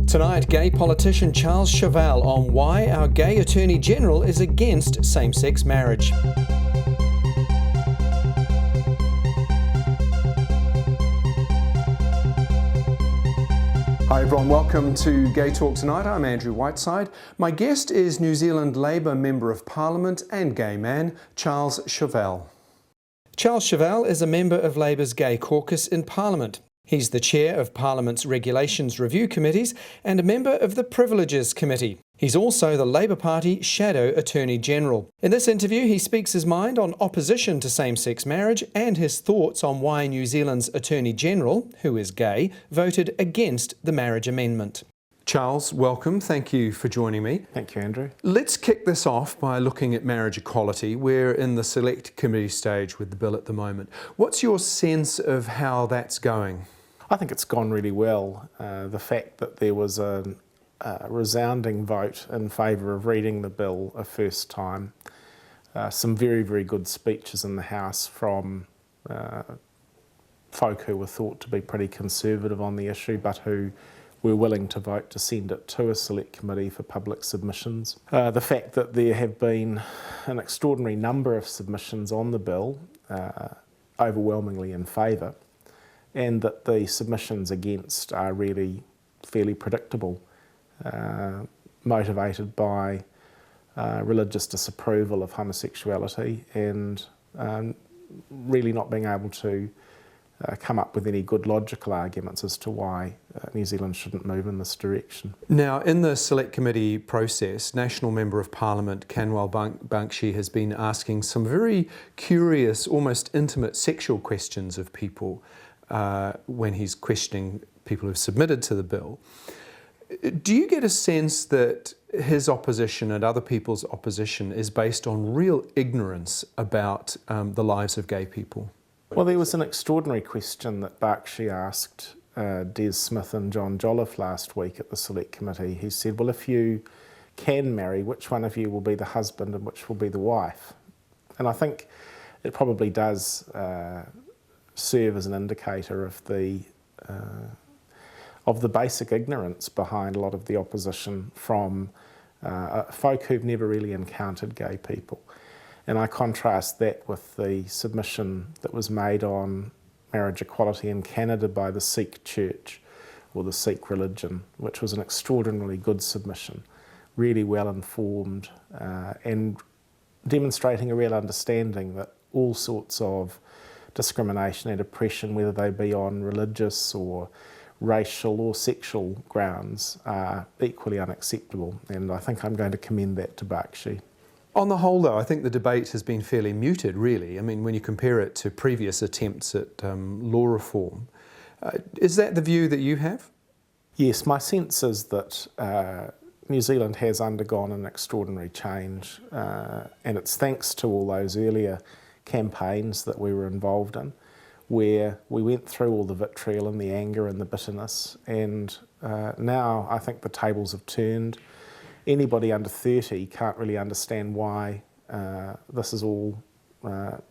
Tonight, gay politician Charles Chauvel on why our gay Attorney General is against same-sex marriage. Hi everyone, welcome to GayTalk tonight. I'm Andrew Whiteside. My guest is New Zealand Labour Member of Parliament and gay man, Charles Chauvel. Charles Chauvel is a member of Labour's Gay Caucus in Parliament. He's the chair of Parliament's Regulations Review Committees and a member of the Priviledges Committee. He's also the Labour Party Shadow Attorney General. In this interview, he speaks his mind on opposition to same-sex marriage and his thoughts on why New Zealand's Attorney General, who is gay, voted against the marriage amendment. Charles, welcome. Thank you for joining me. Thank you, Andrew. Let's kick this off by looking at marriage equality. We're in the select committee stage with the bill at the moment. What's your sense of how that's going? I think it's gone really well. The fact that there was a resounding vote in favour of reading the bill a first time, some very, very good speeches in the House from folk who were thought to be pretty conservative on the issue, but who were willing to vote to send it to a select committee for public submissions. The fact that there have been an extraordinary number of submissions on the bill, overwhelmingly in favour, and that the submissions against are really fairly predictable, motivated by religious disapproval of homosexuality and really not being able to come up with any good logical arguments as to why New Zealand shouldn't move in this direction. Now, in the Select Committee process, National Member of Parliament Chauvel Bankshi has been asking some very curious, almost intimate sexual questions of people when he's questioning people who've submitted to the bill. Do you get a sense that his opposition and other people's opposition is based on real ignorance about the lives of gay people? Well, there was an extraordinary question that Bakshi asked Des Smith and John Jolliffe last week at the Select Committee. He said, well, if you can marry, which one of you will be the husband and which will be the wife? And I think it probably does serve as an indicator of the basic ignorance behind a lot of the opposition from folk who've never really encountered gay people. And I contrast that with the submission that was made on marriage equality in Canada by the Sikh Church, or the Sikh religion, which was an extraordinarily good submission, really well informed, and demonstrating a real understanding that all sorts of discrimination and oppression, whether they be on religious or racial or sexual grounds, are equally unacceptable. And I think I'm going to commend that to Bakshi. On the whole, though, I think the debate has been fairly muted, really. I mean, when you compare it to previous attempts at law reform. Is that the view that you have? Yes, my sense is that New Zealand has undergone an extraordinary change, and it's thanks to all those earlier campaigns that we were involved in, where we went through all the vitriol and the anger and the bitterness, and now I think the tables have turned. Anybody under 30 can't really understand why this is all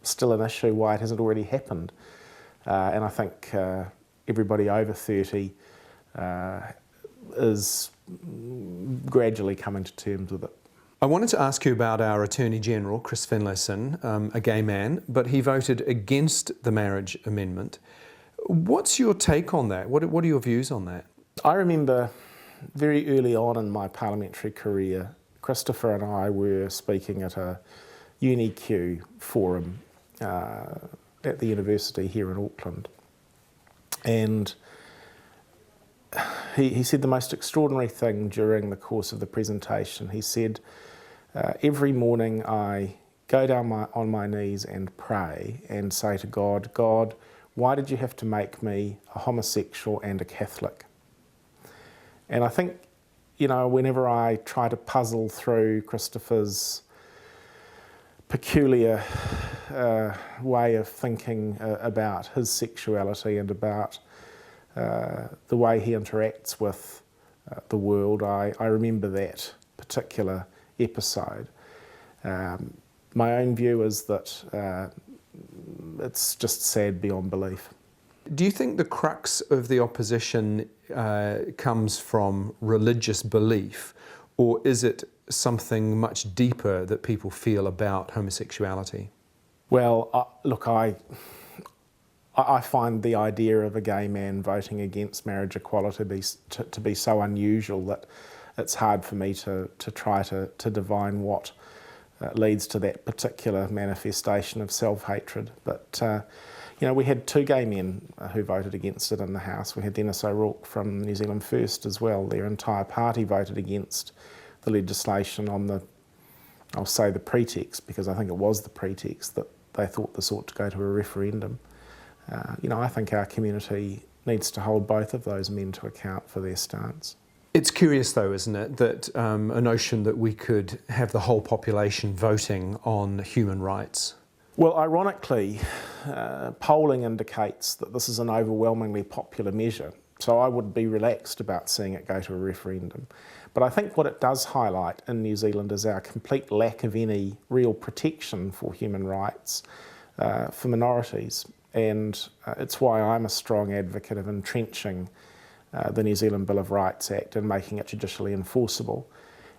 still an issue, why it hasn't already happened. And I think everybody over 30 is gradually coming to terms with it. I wanted to ask you about our Attorney General, Chris Finlayson, a gay man, but he voted against the marriage amendment. What's your take on that? What are your views on that? I remember very early on in my parliamentary career, Christopher and I were speaking at a UniQ forum at the university here in Auckland. And he said the most extraordinary thing during the course of the presentation. He said, every morning I go down on my knees and pray and say to God, God, why did you have to make me a homosexual and a Catholic? And I think, you know, whenever I try to puzzle through Christopher's peculiar way of thinking about his sexuality and about the way he interacts with the world, I remember that particular episode. My own view is that it's just sad beyond belief. Do you think the crux of the opposition comes from religious belief, or is it something much deeper that people feel about homosexuality? Well, look, I find the idea of a gay man voting against marriage equality to be so unusual that it's hard for me to try to divine what leads to that particular manifestation of self-hatred. But you know, we had 2 gay men who voted against it in the House. We had Dennis O'Rourke from New Zealand First as well. Their entire party voted against the legislation on the, I'll say the pretext, because I think it was the pretext, that they thought this ought to go to a referendum. You know, I think our community needs to hold both of those men to account for their stance. It's curious though, isn't it, that a notion that we could have the whole population voting on human rights. Well, ironically, polling indicates that this is an overwhelmingly popular measure, so I would be relaxed about seeing it go to a referendum. But I think what it does highlight in New Zealand is our complete lack of any real protection for human rights for minorities. And it's why I'm a strong advocate of entrenching the New Zealand Bill of Rights Act and making it judicially enforceable.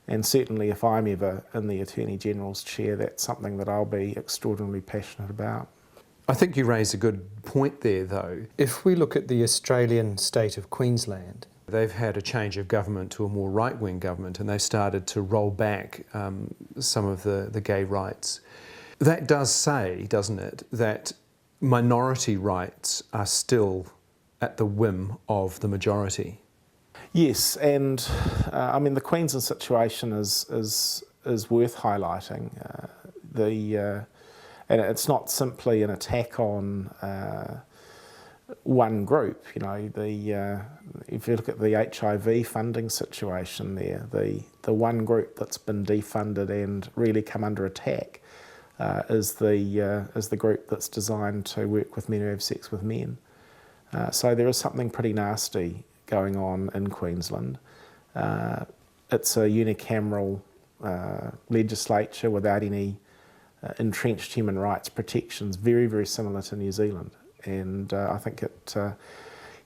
And certainly if I'm ever in the Attorney General's chair, that's something that I'll be extraordinarily passionate about. I think you raise a good point there though. If we look at the Australian state of Queensland, they've had a change of government to a more right-wing government, and they've started to roll back some of the gay rights. That does say, doesn't it, that minority rights are still at the whim of the majority. Yes, and I mean the Queensland situation is worth highlighting. And it's not simply an attack on one group. You know, if you look at the HIV funding situation there, the one group that's been defunded and really come under attack is the group that's designed to work with men who have sex with men. So there is something pretty nasty going on in Queensland. It's a unicameral legislature without any entrenched human rights protections, very, very similar to New Zealand. And I think you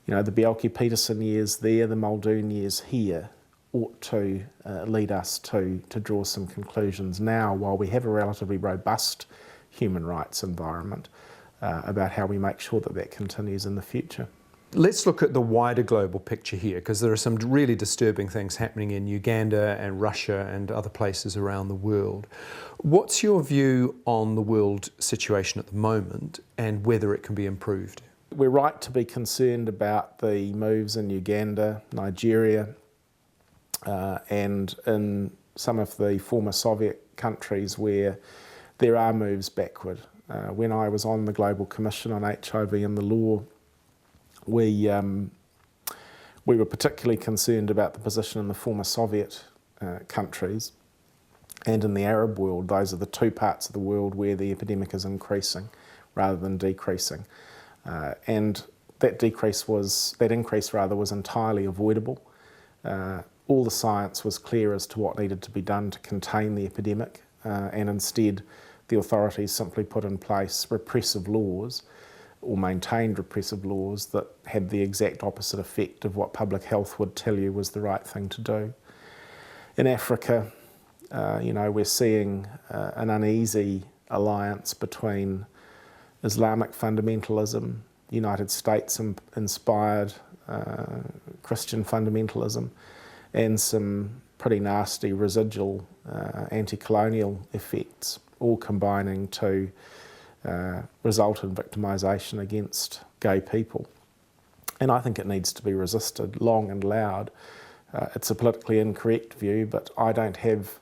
know, the Bjelke-Petersen years there, the Muldoon years here, ought to lead us to draw some conclusions now, while we have a relatively robust human rights environment, about how we make sure that that continues in the future. Let's look at the wider global picture here, because there are some really disturbing things happening in Uganda and Russia and other places around the world. What's your view on the world situation at the moment and whether it can be improved? We're right to be concerned about the moves in Uganda, Nigeria, and in some of the former Soviet countries where there are moves backward. When I was on the Global Commission on HIV and the Law, we were particularly concerned about the position in the former Soviet countries and in the Arab world. Those are the 2 parts of the world where the epidemic is increasing rather than decreasing. And that increase was entirely avoidable. All the science was clear as to what needed to be done to contain the epidemic, and instead the authorities simply put in place repressive laws, or maintained repressive laws that had the exact opposite effect of what public health would tell you was the right thing to do. In Africa, you know, we're seeing an uneasy alliance between Islamic fundamentalism, United States-inspired Christian fundamentalism, and some pretty nasty residual anti-colonial effects, all combining to result in victimisation against gay people. And I think it needs to be resisted long and loud. It's a politically incorrect view, but I don't have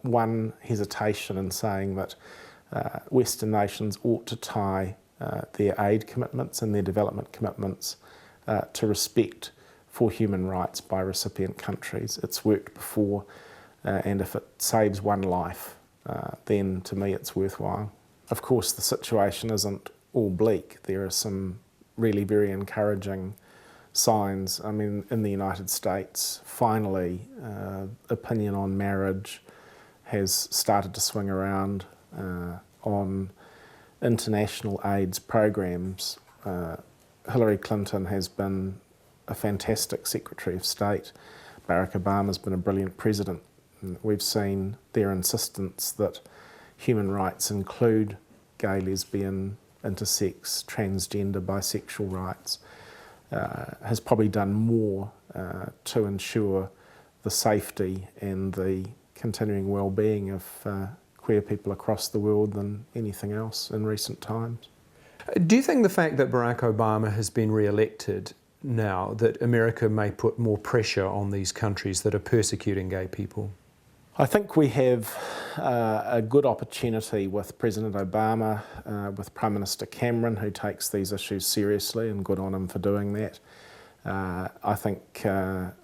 one hesitation in saying that Western nations ought to tie their aid commitments and their development commitments to respect for human rights by recipient countries. It's worked before, and if it saves one life, then to me it's worthwhile. Of course, the situation isn't all bleak. There are some really very encouraging signs. I mean, in the United States, finally, opinion on marriage has started to swing around on international AIDS programs. Hillary Clinton has been a fantastic Secretary of State. Barack Obama's been a brilliant president. We've seen their insistence that human rights include gay, lesbian, intersex, transgender, bisexual rights, has probably done more to ensure the safety and the continuing well-being of queer people across the world than anything else in recent times. Do you think the fact that Barack Obama has been re-elected now, that America may put more pressure on these countries that are persecuting gay people? I think we have a good opportunity with President Obama, with Prime Minister Cameron, who takes these issues seriously, and good on him for doing that. I think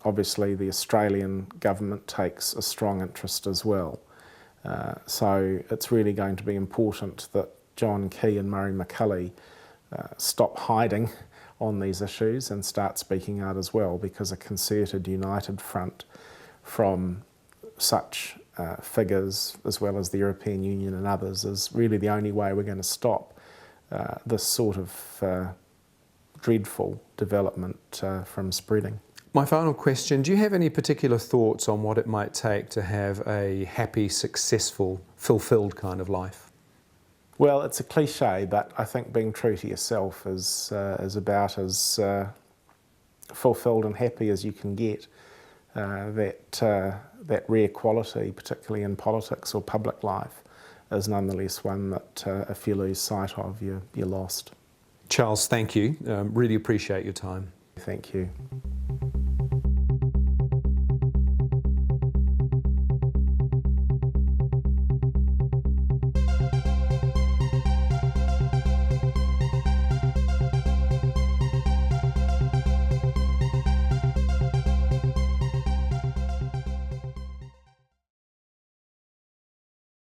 obviously the Australian government takes a strong interest as well. So it's really going to be important that John Key and Murray McCully stop hiding on these issues and start speaking out as well, because a concerted, united front from such figures, as well as the European Union and others, is really the only way we're going to stop this sort of dreadful development from spreading. My final question, do you have any particular thoughts on what it might take to have a happy, successful, fulfilled kind of life? Well, it's a cliche, but I think being true to yourself is about as fulfilled and happy as you can get. That rare quality, particularly in politics or public life, is nonetheless one that if you lose sight of, you're lost. Charles, thank you. Really appreciate your time. Thank you.